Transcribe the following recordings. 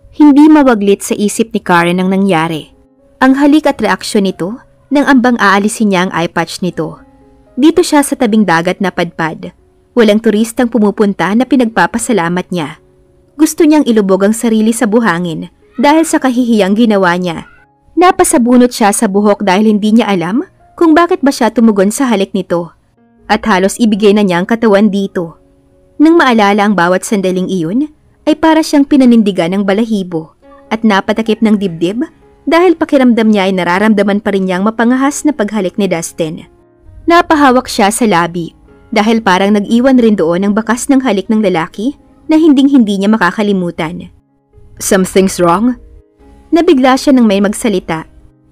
Hindi mawaglit sa isip ni Karen ang nangyari. Ang halik at reaksyon nito nang ambang aalisin niya ang eye patch nito. Dito siya sa tabing dagat na padpad. Walang turistang pumupunta na pinagpapasalamat niya. Gusto niyang ilubog ang sarili sa buhangin dahil sa kahihiyang ginawa niya. Napasabunot siya sa buhok dahil hindi niya alam kung bakit ba siya tumugon sa halik nito. At halos ibigay na niya ang katawan dito. Nang maalala ang bawat sandaling iyon, ay para siyang pinanindigan ng balahibo at napatakip ng dibdib dahil pakiramdam niya ay nararamdaman pa rin niyang mapangahas na paghalik ni Dustin. Napahawak siya sa labi dahil parang nag-iwan rin doon ang bakas ng halik ng lalaki na hinding-hindi niya makakalimutan. "Something's wrong?" Nabigla siya nang may magsalita.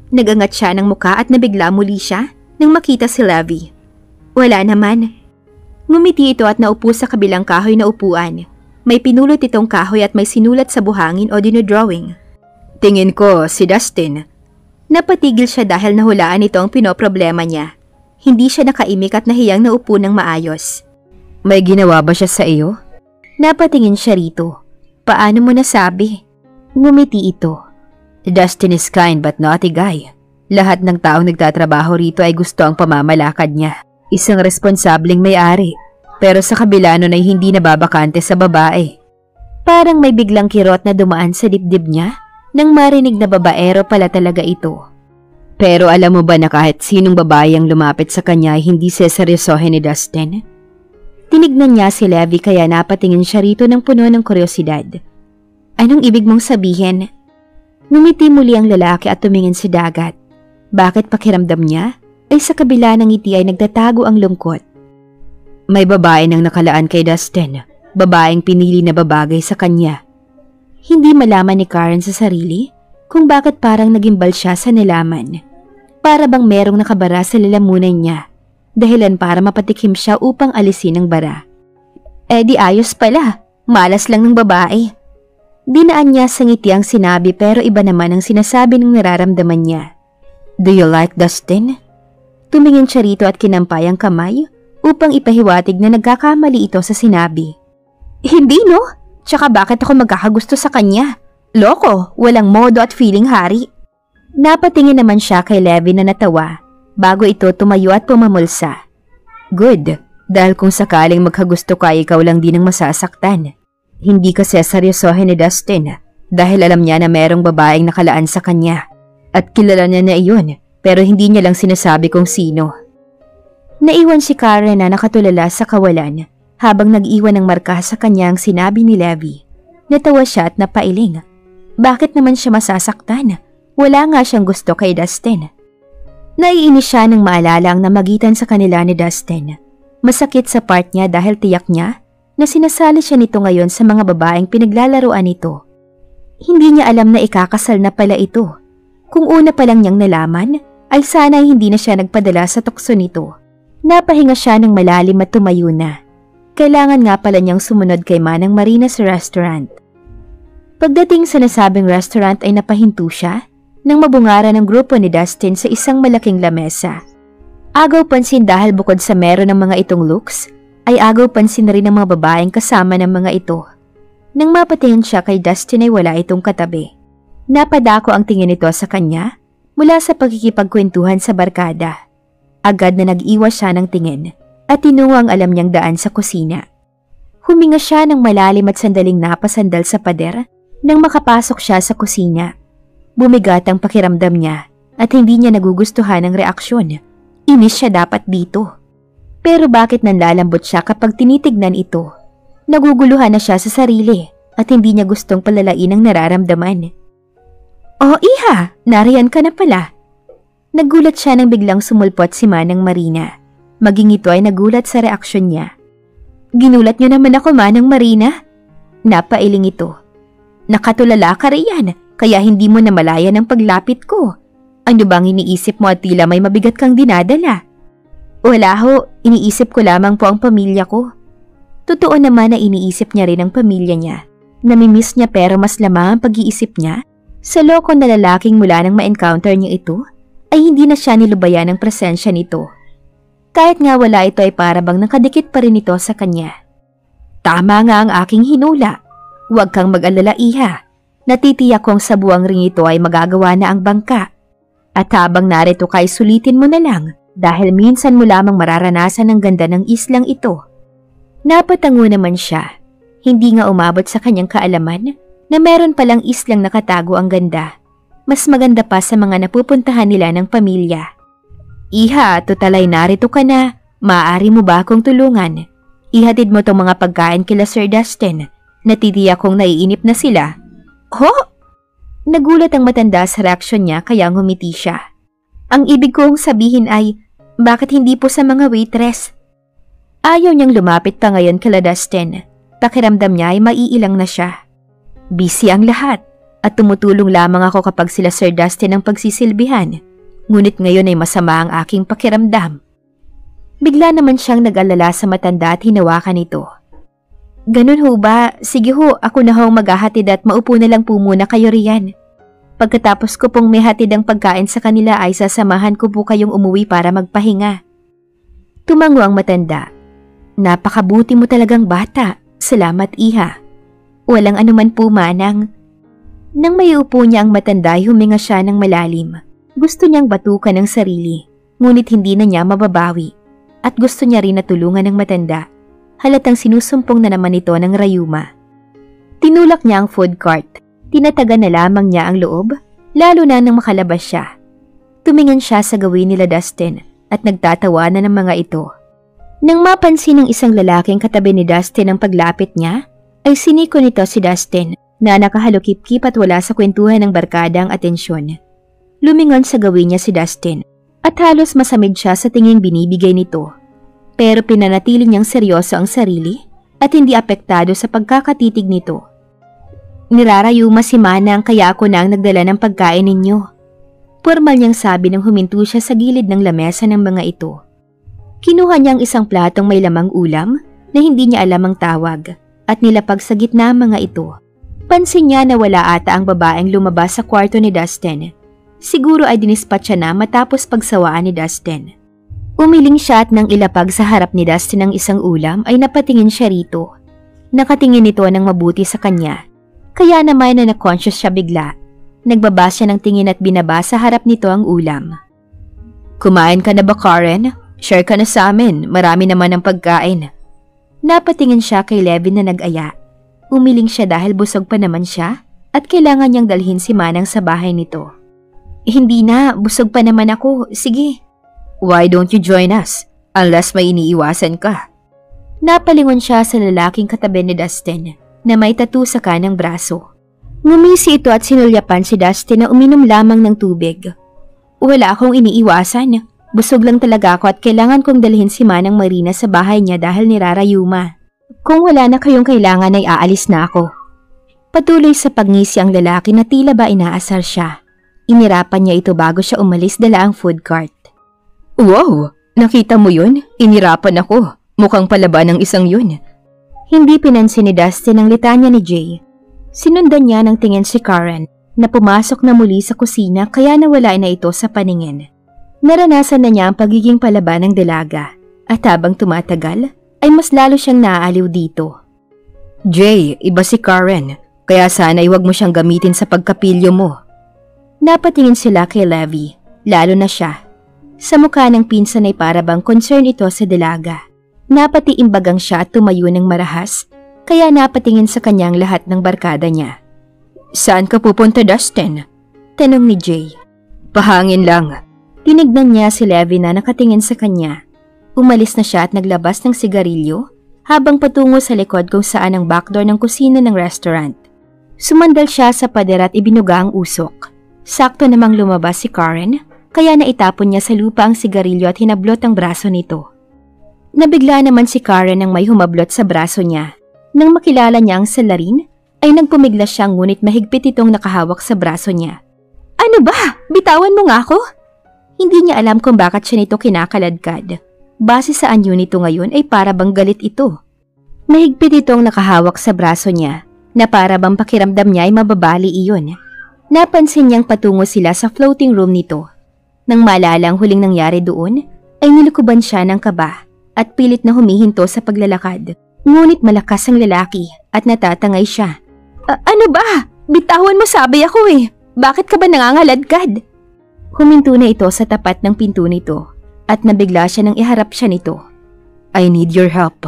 Nagangat siya ng muka at nabigla muli siya nang makita si Levi. "Wala naman." Ngumiti ito at naupo sa kabilang kahoy na upuan. May pinulot itong kahoy at may sinulat sa buhangin o dinodrawing. "Tingin ko si Dustin." Napatigil siya dahil nahulaan ito ang pinoproblema niya. Hindi siya nakaimik at nahiyang naupo ng maayos. "May ginawa ba siya sa iyo?" Napatingin siya rito. "Paano mo nasabi?" Ngumiti ito. "Dustin is kind but naughty guy. Lahat ng taong nagtatrabaho rito ay gusto ang pamamalakad niya. Isang responsableng may-ari. Pero sa kabila nun ay hindi nababakante sa babae." Parang may biglang kirot na dumaan sa dibdib niya nang marinig na babaero pala talaga ito. "Pero alam mo ba na kahit sinong babae ang lumapit sa kanya ay hindi seseryosohin ni Dustin?" Tinignan niya si Levi kaya napatingin siya rito ng puno ng kuryosidad. "Anong ibig mong sabihin?" Ngumiti muli ang lalaki at tumingin sa dagat. Bakit pakiramdam niya ay sa kabila ng ngiti ay nagtatago ang lungkot. "May babae nang nakalaan kay Dustin, babaeng pinili na babagay sa kanya." Hindi malaman ni Karen sa sarili kung bakit parang nagimbal siya sa nalaman. Para bang merong nakabara sa lalamunan niya, dahilan para mapatikim siya upang alisin ang bara. Di ayos pala, malas lang ng babae. Dinaan niya sa ngiti ang sinabi pero iba naman ang sinasabi ng nararamdaman niya. "Do you like Dustin?" Tumingin siya rito at kinampay ang kamay upang ipahiwatig na nagkakamali ito sa sinabi. "Hindi no? Tsaka bakit ako magkakagusto sa kanya? Loko, walang modo at feeling hari." Napatingin naman siya kay Levi na natawa bago ito tumayo at pumamulsa. "Good, dahil kung sakaling magkagusto ka ikaw lang din ang masasaktan. Hindi kasi seryosohin ni Dustin dahil alam niya na merong babaeng nakalaan sa kanya at kilala niya na iyon pero hindi niya lang sinasabi kung sino." Naiwan si Karen na nakatulala sa kawalan habang nag-iwan ng marka sa kanya ang sinabi ni Levi. Natawa siya at napailing. Bakit naman siya masasaktan? Wala nga siyang gusto kay Dustin. Naiinis siya nang maalala ang namagitan sa kanila ni Dustin. Masakit sa part niya dahil tiyak niya na sinasali siya nito ngayon sa mga babaeng pinaglalaroan nito. Hindi niya alam na ikakasal na pala ito. Kung una pa lang niyang nalaman, ay sana hindi na siya nagpadala sa tukso nito. Napahinga siya ng malalim at tumayo na. Kailangan nga pala niyang sumunod kay Manang Marina sa restaurant. Pagdating sa nasabing restaurant ay napahinto siya nang mabungara ng grupo ni Dustin sa isang malaking lamesa. Agaw pansin dahil bukod sa meron ng mga itong looks, ay agaw pansin na rin ng mga babaeng kasama ng mga ito. Nang mapatingin siya kay Dustin ay wala itong katabi. Napadako ang tingin nito sa kanya mula sa pagkikipagkwentuhan sa barkada. Agad na nag-iwas siya ng tingin at tinungo ang alam niyang daan sa kusina. Huminga siya ng malalim at sandaling napasandal sa pader nang makapasok siya sa kusina. Bumigat ang pakiramdam niya at hindi niya nagugustuhan ang reaksyon. Inis siya dapat dito. Pero bakit nanlalambot siya kapag tinitignan ito? Naguguluhan na siya sa sarili at hindi niya gustong palalain ang nararamdaman. "Oh, iha! Nariyan ka na pala." Nagulat siya nang biglang sumulpot si Manang Marina. Maging ito ay nagulat sa reaksyon niya. "Ginulat niyo naman ako, Manang Marina." Napailing ito. "Nakatulala ka riyan, kaya hindi mo namalayan ang paglapit ko. Ano bang iniisip mo at tila may mabigat kang dinadala?" "Wala ho, iniisip ko lamang po ang pamilya ko." Totoo naman na iniisip niya rin ang pamilya niya. Namimiss niya pero mas lamang ang pag-iisip niya sa loko na lalaking mula nang ma-encounter niya ito ay hindi na siya nilubayan ng presensya nito. Kahit nga wala ito ay para bang nakadikit pa rin ito sa kanya. "Tama nga ang aking hinula. Huwag kang mag-alala, iha. Natitiyak kong sa buwang ring ito ay magagawa na ang bangka. At habang narito ka ay sulitin mo na lang dahil minsan mo lamang mararanasan ang ganda ng islang ito. Napatango naman siya. Hindi nga umabot sa kanyang kaalaman na meron palang islang nakatago ang ganda. Mas maganda pa sa mga napupuntahan nila ng pamilya. Iha, tutalay narito ka na. Maaari mo ba akong tulungan? Ihatid mo tong mga pagkain kila Sir Dustin. Natitiyak kong naiinip na sila. Ho? Nagulat ang matanda sa reaksyon niya kaya ngumiti siya. Ang ibig kong sabihin ay, bakit hindi po sa mga waitress? Ayaw niyang lumapit pa ngayon kila Dustin. Pakiramdam niya ay maiilang na siya. Busy ang lahat at tumutulong lamang ako kapag sila Sir Dustin ang pagsisilbihan. Ngunit ngayon ay masama ang aking pakiramdam. Bigla naman siyang nag-alala sa matanda at hinawakan ito. Ganun ho ba? Sige ho, ako na ho maghahatid at maupo na lang po muna kayo riyan. Pagkatapos ko pong may hatid ang pagkain sa kanila ay sasamahan ko po kayong umuwi para magpahinga. Tumango ang matanda. Napakabuti mo talagang bata. Salamat, Iha. Walang anuman po, Manang. Nang may upo niya ang matanda ay huminga siya ng malalim. Gusto niyang batukan ng sarili, ngunit hindi na niya mababawi. At gusto niya rin na tulungan ng matanda. Halatang sinusumpong na naman ito ng rayuma. Tinulak niya ang food cart. Tinataga na lamang niya ang loob, lalo na nang makalabas siya. Tumingin siya sa gawin nila Dustin at nagtatawanan ng mga ito. Nang mapansin ng isang lalaking katabi ni Dustin ang paglapit niya, ay siniko nito si Dustin na nakahalukip-kip at wala sa kwentuhan ng barkada ang atensyon. Lumingon sa gawin niya si Dustin at halos masamid siya sa tinging binibigay nito. Pero pinanatili niyang seryoso ang sarili at hindi apektado sa pagkakatitig nito. Nirarayuma si Manang kaya ako na ang nagdala ng pagkain ninyo. Formal niyang sabi nang huminto siya sa gilid ng lamesa ng mga ito. Kinuha niya ang isang platong may lamang ulam na hindi niya alam ang tawag at nilapag sa gitna mga ito. Pansin niya na wala ata ang babaeng lumabas sa kwarto ni Dustin. Siguro ay dinispatch siya na matapos pagsawaan ni Dustin. Umiling siya at nang ilapag sa harap ni Dustin ang isang ulam ay napatingin siya rito. Nakatingin ito ng mabuti sa kanya. Kaya naman na na-conscious siya bigla. Nagbaba siya ng tingin at binaba sa harap nito ang ulam. Kumain ka na ba, Karen? Share ka na sa amin. Marami naman ang pagkain. Napatingin siya kay Levin na nag-aya. Umiling siya dahil busog pa naman siya at kailangan niyang dalhin si Manang sa bahay nito. Hindi na, busog pa naman ako. Sige. Why don't you join us? Unless may iniiwasan ka. Napalingon siya sa lalaking katabi ni Dustin na may tattoo sa kanang braso. Ngumisi ito at sinulyapan si Dustin na uminom lamang ng tubig. Wala akong iniiwasan. Busog lang talaga ako at kailangan kong dalhin si Manang Marina sa bahay niya dahil nirarayuma. Kung wala na kayong kailangan ay aalis na ako. Patuloy sa pagngisi ang lalaki na tila ba inaasar siya. Inirapan niya ito bago siya umalis dala ang food cart. Wow! Nakita mo yun? Inirapan ako. Mukhang palaban ng isang yun. Hindi pinansin ni Dustin ang litanya ni Jay. Sinundan niya ng tingin si Karen na pumasok na muli sa kusina kaya nawala na ito sa paningin. Naranasan na niya ang pagiging palaban ng dalaga at habang tumatagal ay mas lalo siyang naaaliw dito. Jay, iba si Karen. Kaya sana iwag mo siyang gamitin sa pagkapilyo mo. Napatingin sila kay Levi, lalo na siya. Sa mukha ng pinsan ay para bang concern ito sa dalaga. Napatiimbagang siya at tumayo ng marahas, kaya napatingin sa kanyang lahat ng barkada niya. Saan ka pupunta, Dustin? Tanong ni Jay. Pahangin lang. Tinignan niya si Levi na nakatingin sa kanya. Umalis na siya at naglabas ng sigarilyo habang patungo sa likod kung saan ang backdoor ng kusina ng restaurant. Sumandal siya sa pader at ibinuga ang usok. Sakto namang lumabas si Karen, kaya naitapon niya sa lupa ang sigarilyo at hinablot ang braso nito. Nabigla naman si Karen nang may humablot sa braso niya. Nang makilala niya ang salarin, ay nagpumiglas siya ngunit mahigpit itong nakahawak sa braso niya. Ano ba? Bitawan mo nga ako? Hindi niya alam kung bakit siya nito kinakaladkad. Base sa anyo nito ngayon ay para bang galit ito. Mahigpit itong nakahawak sa braso niya na para bang pakiramdam niya ay mababali iyon. Napansin niyang patungo sila sa floating room nito. Nang maalala ang huling nangyari doon, ay nilukuban siya ng kaba at pilit na humihinto sa paglalakad. Ngunit malakas ang lalaki at natatangay siya. Ano ba? Bitawan mo sabi ako eh. Bakit ka ba nangangaladkad? Huminto na ito sa tapat ng pinto nito at nabigla siya nang iharap siya nito. I need your help.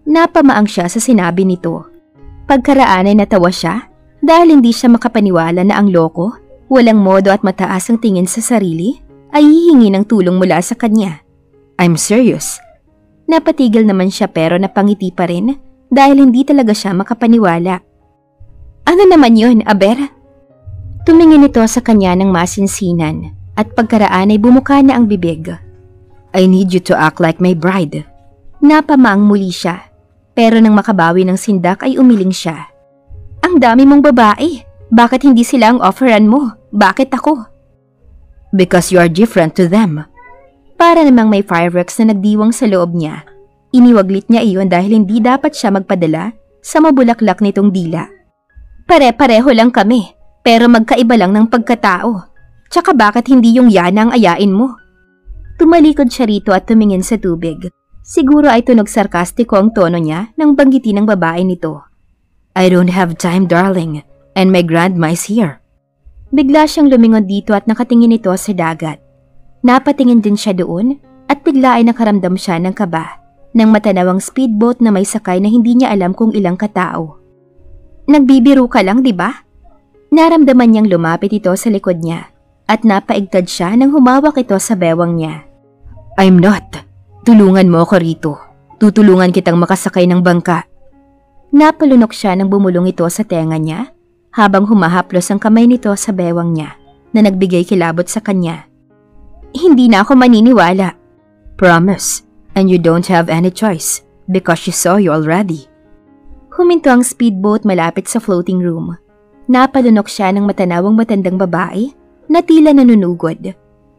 Napamaang siya sa sinabi nito. Pagkaraan ay natawa siya dahil hindi siya makapaniwala na ang loko, walang modo at mataas ang tingin sa sarili, ay hihingi ng tulong mula sa kanya. I'm serious. Napatigil naman siya pero napangiti pa rin dahil hindi talaga siya makapaniwala. Ano naman yun, Aber? Tumingin ito sa kanya ng masinsinan at pagkaraan ay bumuka na ang bibig. I need you to act like my bride. Napamaang muli siya pero nang makabawi ng sindak ay umiling siya. Ang dami mong babae. Bakit hindi sila ang offeran mo? Bakit ako? Because you are different to them. Para namang may fireworks na nagdiwang sa loob niya. Iniwaglit niya iyon dahil hindi dapat siya magpadala sa mabulaklak nitong dila. Pare-pareho lang kami, pero magkaiba lang ng pagkatao. Tsaka bakit hindi yung yana ang ayain mo? Tumalikod siya rito at tumingin sa tubig. Siguro ay tunog sarkastiko ang tono niya nang banggitin ng babae nito. I don't have time, darling, and my grandma is here. Bigla siyang lumingon dito at nakatingin ito sa dagat. Napatingin din siya doon at bigla ay nakaramdam siya ng kaba nang matanaw ang speedboat na may sakay na hindi niya alam kung ilang katao. Nagbibiro ka lang, di ba? Naramdaman niyang lumapit ito sa likod niya at napaigtad siya nang humawak ito sa bewang niya. I'm not. Tulungan mo ako rito. Tutulungan kitang makasakay ng bangka. Napalunok siya nang bumulong ito sa tenga niya habang humahaplos ang kamay nito sa bewang niya na nagbigay kilabot sa kanya. Hindi na ako maniniwala. Promise, and you don't have any choice because she saw you already. Huminto ang speedboat malapit sa floating room. Napalunok siya ng matanawang matandang babae na tila nanunugod.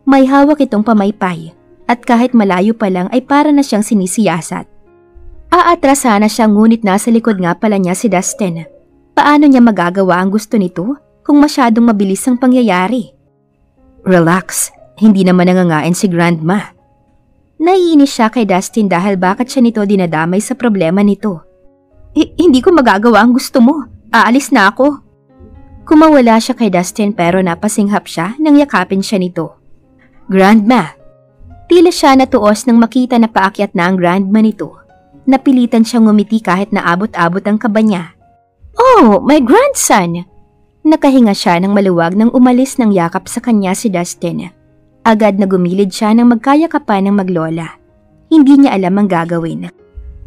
May hawak itong pamaypay at kahit malayo pa lang ay para na siyang sinisiyasat. Aatras sana siya ngunit nasa likod nga pala niya si Dustin. Paano niya magagawa ang gusto nito kung masyadong mabilis ang pangyayari? Relax. Hindi naman nangangain si Grandma. Naiinis siya kay Dustin dahil bakit siya nito dinadamay sa problema nito. Hindi ko magagawa ang gusto mo. Aalis na ako. Kumawala siya kay Dustin pero napasinghap siya nang yakapin siya nito. Grandma. Tila siya natuos nang makita na paakyat na ang grandma nito. Napilitan siyang ngumiti kahit naabot-abot ang kaba niya. Oh, my grandson! Nakahinga siya ng maluwag nang umalis ng yakap sa kanya si Dustin. Agad na gumilid siya nang magkayakapan ng maglola. Hindi niya alam ang gagawin.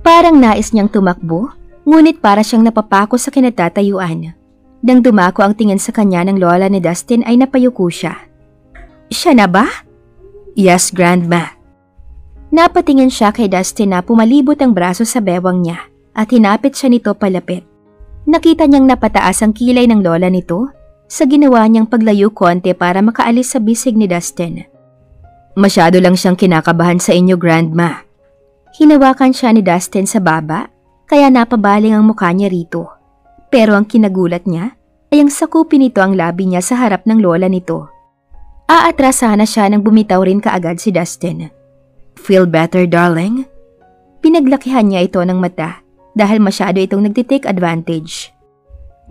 Parang nais niyang tumakbo, ngunit para siyang napapako sa kinatatayuan. Nang dumako ang tingin sa kanya ng lola ni Dustin ay napayuko siya. Siya na ba? Yes, Grandma. Napatingin siya kay Dustin na pumalibot ang braso sa bewang niya at hinapit siya nito palapit. Nakita niyang napataas ang kilay ng lola nito sa ginawa niyang paglayo konti para makaalis sa bisig ni Dustin. Masyado lang siyang kinakabahan sa inyo, Grandma. Hinawakan siya ni Dustin sa baba kaya napabaling ang mukha niya rito. Pero ang kinagulat niya ay ang sakupin nito ang labi niya sa harap ng lola nito. Aatras sana siya nang bumitaw rin kaagad si Dustin. Feel better, darling? Pinaglakihan niya ito ng mata dahil masyado itong nagtitake advantage.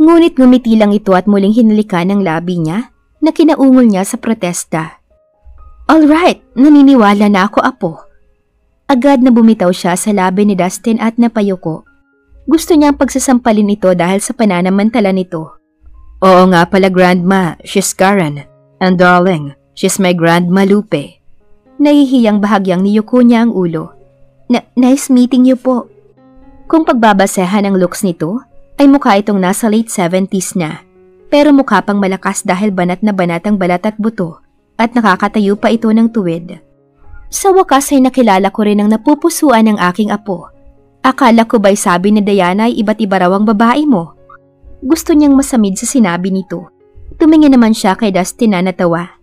Ngunit ngumiti lang ito at muling hinalikan ang labi niya na kinaungol niya sa protesta. Alright, naniniwala na ako, apo. Agad na bumitaw siya sa labi ni Dustin at napayuko. Gusto niyang pagsasampalin ito dahil sa pananamantala nito. Oo nga pala, Grandma, she's Karen. And darling, she's my Grandma Lupe. Nahihiyang bahagyang niyuko niya ang ulo. Nice meeting you po. Kung pagbabasehan ang looks nito, ay mukha itong nasa late 70s na. Pero mukha pang malakas dahil banat na banat ang balat at buto at nakakatayo pa ito ng tuwid. Sa wakas ay nakilala ko rin ang napupusuan ng aking apo. Akala ko ba'y sabi ni Diana ay iba't iba raw ang babae mo? Gusto niyang masamid sa sinabi nito. Tumingin naman siya kay Dustin na natawa.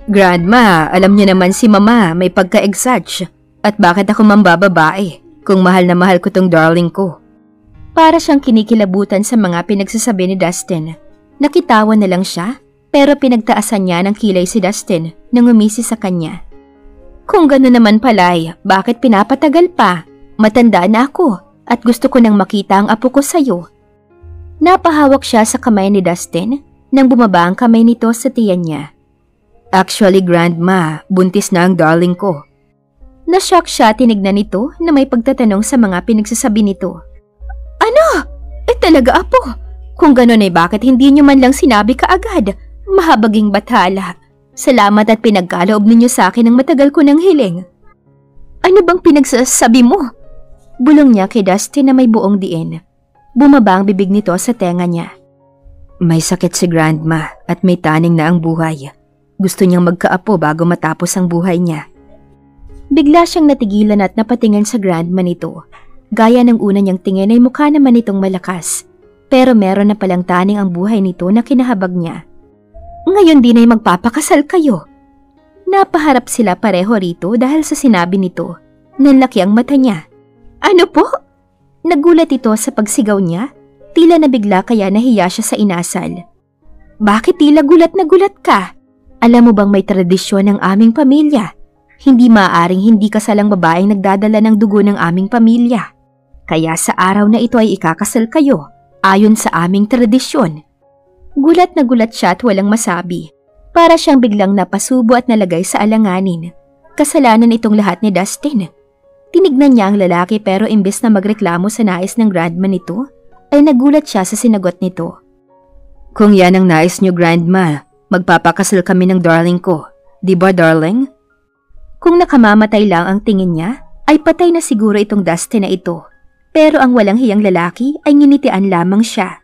Grandma, alam niyo naman si Mama may pagka-exage. At bakit ako mambababae kung mahal na mahal ko tong darling ko? Para siyang kinikilabutan sa mga pinagsasabi ni Dustin. Nakitawan na lang siya pero pinagtaasan niya ng kilay si Dustin nang umisi sa kanya. Kung gano'n naman palay, bakit pinapatagal pa? Matanda na ako at gusto ko nang makita ang apo ko sa'yo. Napahawak siya sa kamay ni Dustin nang bumaba ang kamay nito sa tiyan niya. Actually, Grandma, buntis na ang darling ko. Nashock siya tinignan nito na may pagtatanong sa mga pinagsasabi nito. Ano? Talaga apo? Kung gano'n ay bakit hindi niyo man lang sinabi kaagad? Mahabaging bathala. Salamat at pinagkaloob ninyo sa akin ang matagal ko ng hiling. Ano bang pinagsasabi mo? Bulong niya kay Dustin na may buong diin. Bumaba ang bibig nito sa tenga niya. May sakit si Grandma at may taning na ang buhay. Gusto niyang magkaapo bago matapos ang buhay niya. Bigla siyang natigilan at napatingin sa Grandma nito. Gaya ng una niyang tingin ay mukha naman itong malakas. Pero meron na palang taning ang buhay nito na kinahabag niya. Ngayon din ay magpapakasal kayo. Napaharap sila pareho rito dahil sa sinabi nito. Nanlaki ang mata niya. Ano po? Nagulat ito sa pagsigaw niya. Tila nabigla kaya nahiya siya sa inasal. Bakit tila gulat na gulat ka? Alam mo bang may tradisyon ng aming pamilya? Hindi maaaring hindi kasalang babaeng nagdadala ng dugo ng aming pamilya. Kaya sa araw na ito ay ikakasal kayo, ayon sa aming tradisyon. Gulat na gulat siya at walang masabi. Para siyang biglang napasubo at nalagay sa alanganin. Kasalanan itong lahat ni Dustin. Tinignan niya ang lalaki pero imbes na magreklamo sa nais ng grandma nito, ay nagulat siya sa sinagot nito. Kung yan ang nais niyo, Grandma, magpapakasal kami ng darling ko. Di ba, darling? Kung nakamamatay lang ang tingin niya, ay patay na siguro itong Dustin na ito. Pero ang walang hiyang lalaki ay nginitian lamang siya.